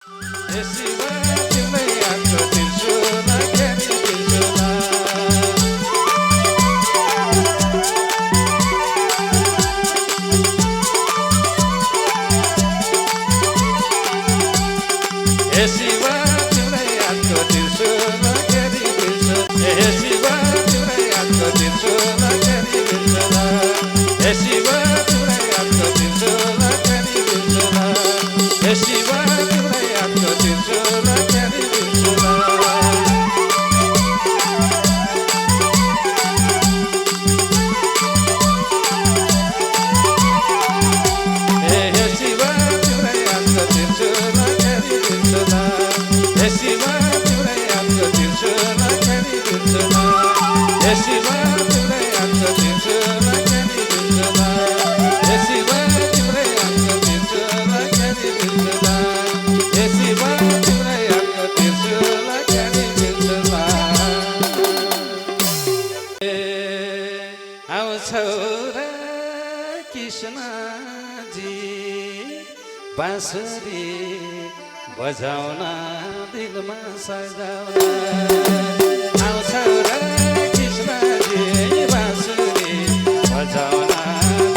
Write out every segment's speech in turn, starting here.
शिवा तिम्रै यादको तिर्छु नखेरी बिर्सुला शिवा तिम्रै यादको तिर्छु नखेरी बिर्सुला शिवा तिम्रै यादको तिर्छु नखेरी बिर्सुला शिवा तिम्रै यादको तिर्छु नखेरी बिर्सुला शिवा तिम्रै यादको तिर्छु नखेरी बिर्सुला शिवा तिम्रै यादको तिर्छु नखेरी बिर्सुला शिवा तिम्रै यादको तिर्छु नखेरी बिर्सुला शिवा तिम्रै यादको तिर्छु नखेरी बिर्सुला शिवा तिम्रै यादको तिर्छु नखेरी बिर्सुला शिवा तिम्रै यादको तिर्छु नखेरी बिर्सुला आउँछौ र कृष्णजी बाँसुरी बजाउन दिलमा सजाउन आउँछौ र कृष्णजी बाँसुरी बजाउन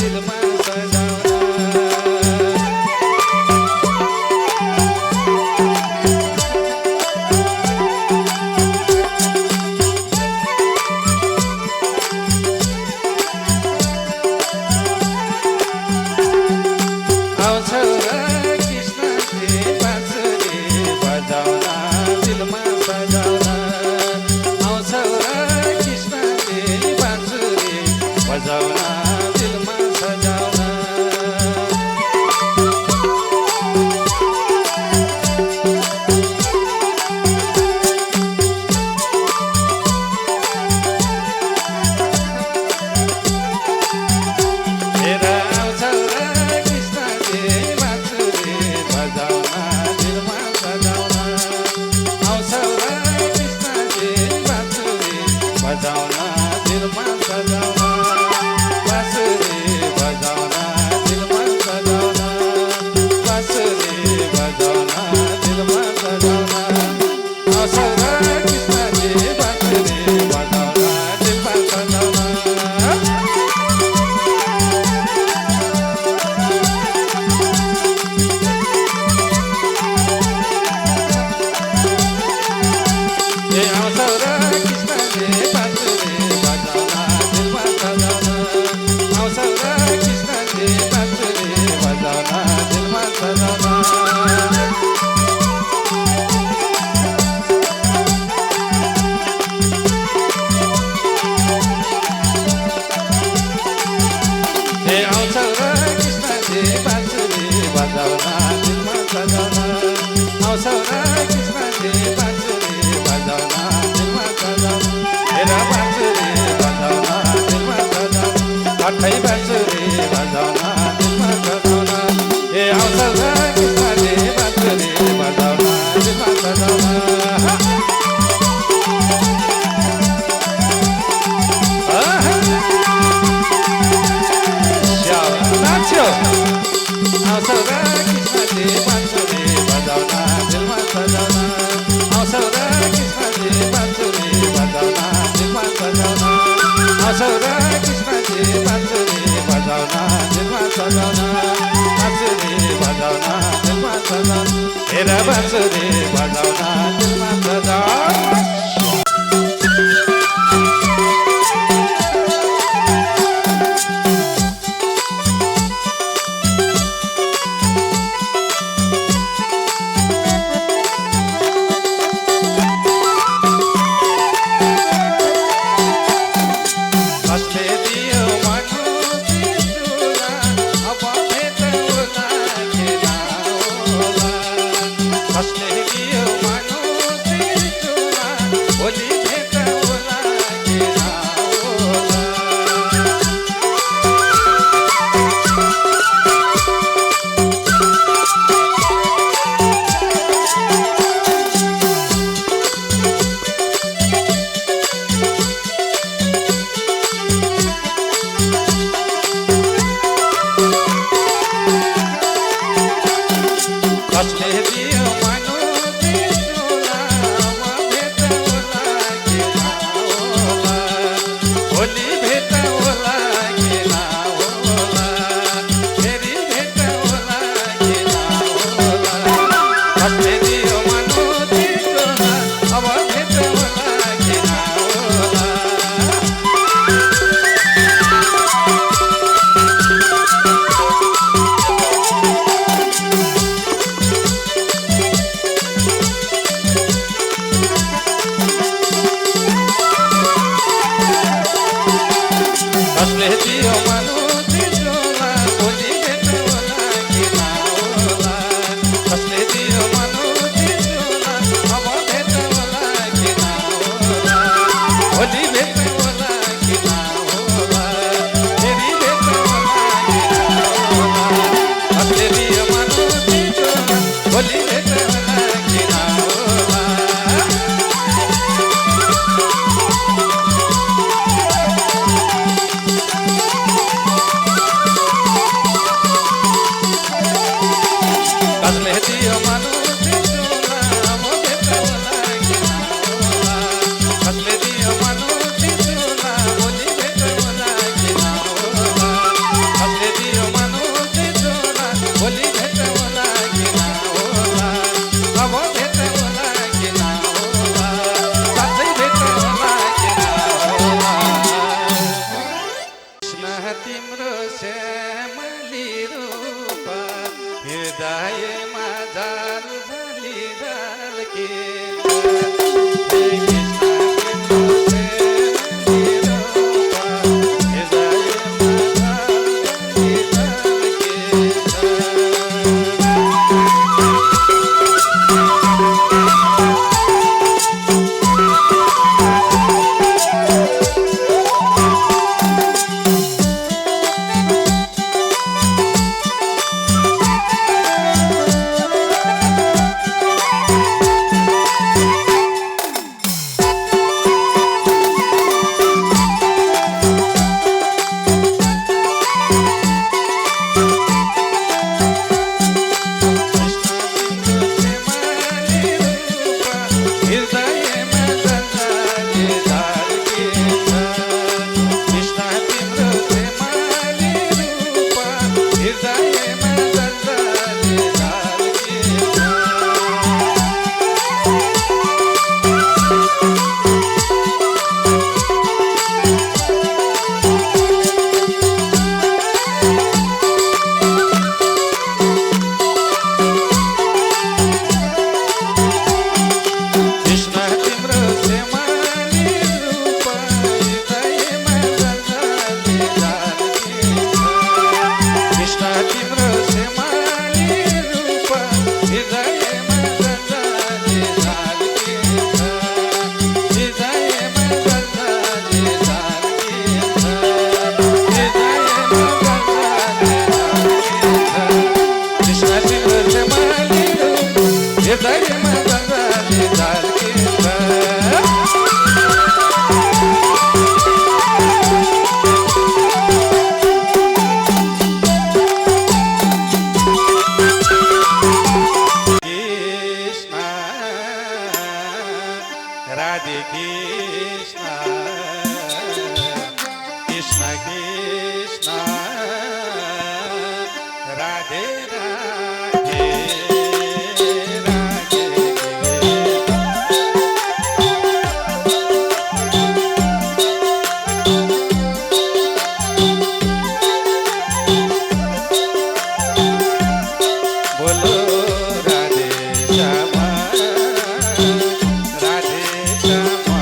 दिलमा सजाउन आउँछौ र कृष्णजी बाँसुरी बजाउन दिलमा सजाउन आउँछौ र कृष्णजी बाँसुरी बजाउन दिलमा सजाउन हेर आउँछौ र कृष्णजी बाँसुरी बजाउन दिलमा सजाउन आउँछौ र कृष्णजी बाँसुरी बजाउन दिलमा सजाउन बाँसुरी बजाउन दिलमा सजाउन बाँसुरी बजाउन दिलमा सजाउन आउँछौ र कृष्णजी बाँसुरी बजाउन दिलमा सजाउन आउँछौ र कृष्णजी बाँसुरी बजाउन दिलमा सजाउन आउँछौ र कृष्णजी बाँसुरी बजाउन दिलमा सजाउन आउँछौ र कृष्णजी बाँसुरी बजाउन दिलमा सजाउन आउँछौ र कृष्णजी बाँसुरी बजाउन दिलमा सजाउन हेर बाँसुरी बजाउन दिलमा सजाउन अठै बाँसुरी बजाउन दिलमा सजाउन आउँछौ र कृष्णजी बाँसुरी बजाउन दिलमा सजाउन नाच्यो आउँछौ र कृष्णजी बाँसुरी बजाउन दिलमा सजाउन आउँछौ र कृष्णजी बाँसुरी बजाउन दिलमा सजाउन आउँछौ र कृष्णजी बाँसुरी बजाउन दिलमा सजाउन बाँसुरी बजाउन दिलमा सजाउन हेर बाँसुरी बजाउन दिलमा सजाउन कसले दियो मनु बिर्सुला अब भेटौँला के होला कसले दियो मनु की जय। हे कृष्ण प्रेम निरूपा, हृदय राधे कृष्ण कृष्ण कृष्ण राधे राधे राधे बोलो राधे श्यामा राधे श्यामा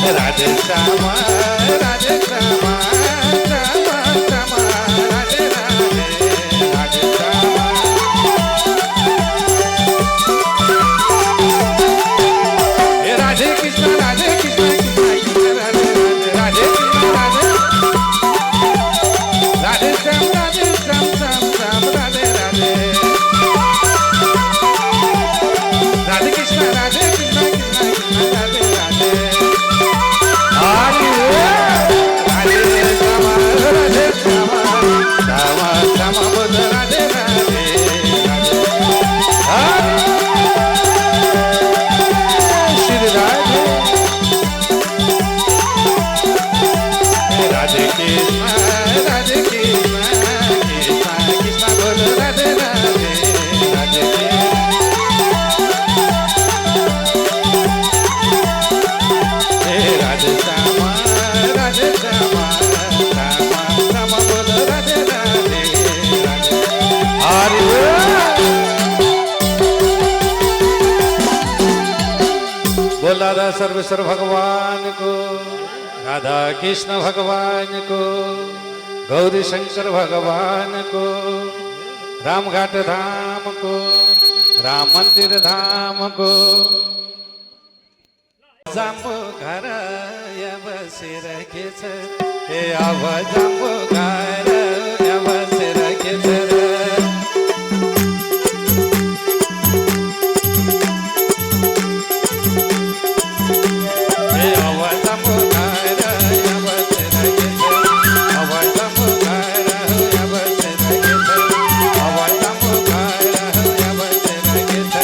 राधे श्याम राधे श्याम श्याम श्याम राधे राधे राधे श्याम राधे कृष्ण राधे कृष्ण कृष्ण कृष्ण राधे राधे राधे कृष्ण राधे राधे श्याम श्याम श्याम राधे राधे राधे कृष्ण राधे कृष्ण कृष्ण कृष्ण राधे राधे राधे श्याम राधे श्याम श्याम श्याम बोल राधे राधे श्री राधे राधे कृष्ण राधे कृष्ण कृष्ण कृष्ण बोल राधे राधे राधे राधे श्याम राधे श्याम श्याम श्याम बोल राधे राधे राधे हरि बोल राधा सर्वेश्वर भगवान को राधा कृष्ण भगवान को गौरी शंकर भगवान को राम घाट धाम को राम मंदिर धाम को जांबू घर बसेर घेच हे आव जांबू घर बसेर घेच हे आव जांबू घर बसेर घेच आव जांबू घर बसेर घेच आव जांबू घर बसेर घेच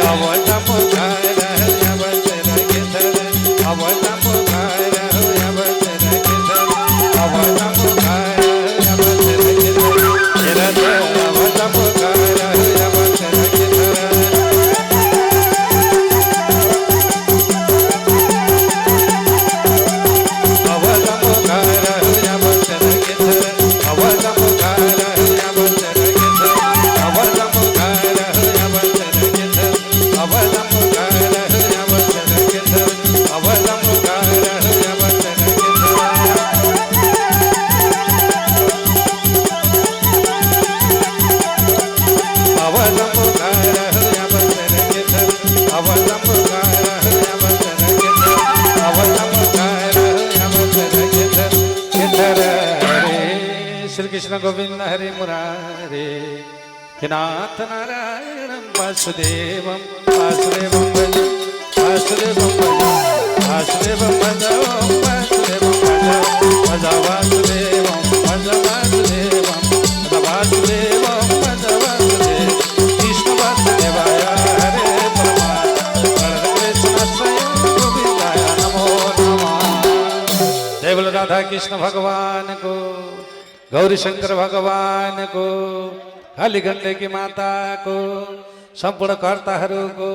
आवता पुकार बसेर घेत आवता पुकार बसेर घेत आवता पुकार बसेर घेत आवता पुकार बसेर घेत आवता पुकार बसेर घेत आवता पुकार बसेर घेत आवता पुकार बसेर घेत आवता पुकार बसेर घेत आवता पुकार बसेर घेत आवता पुकार बसेर घेत आवता पुकार बसेर घेत आवता पुकार बसेर घेत घेत रे श्री कृष्ण गोविंद हरे मुरारे हे नाथ नारायण वासुदेवं वासुदेवं भज वासुदेवं भज वासुदेवं भज वासुदेवं भज भज वासुदेवं भज वासुदेवं भज वासुदेवं भज वासुदेव कृष्ण वासुदेवाय हरे परमात्मा कृष्ण स्वयं गोविंदाय नमो नमः जय बोलो राधा कृष्ण भगवान को गौरी शंकर भगवान को काली गंगे की माता को संपूर्ण कर्ताहरूको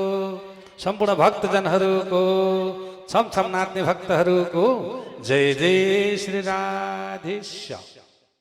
संपूर्ण भक्तजनहरूको छम छम नाच्ने भक्तहरूको जय जय श्री राधेश्याम।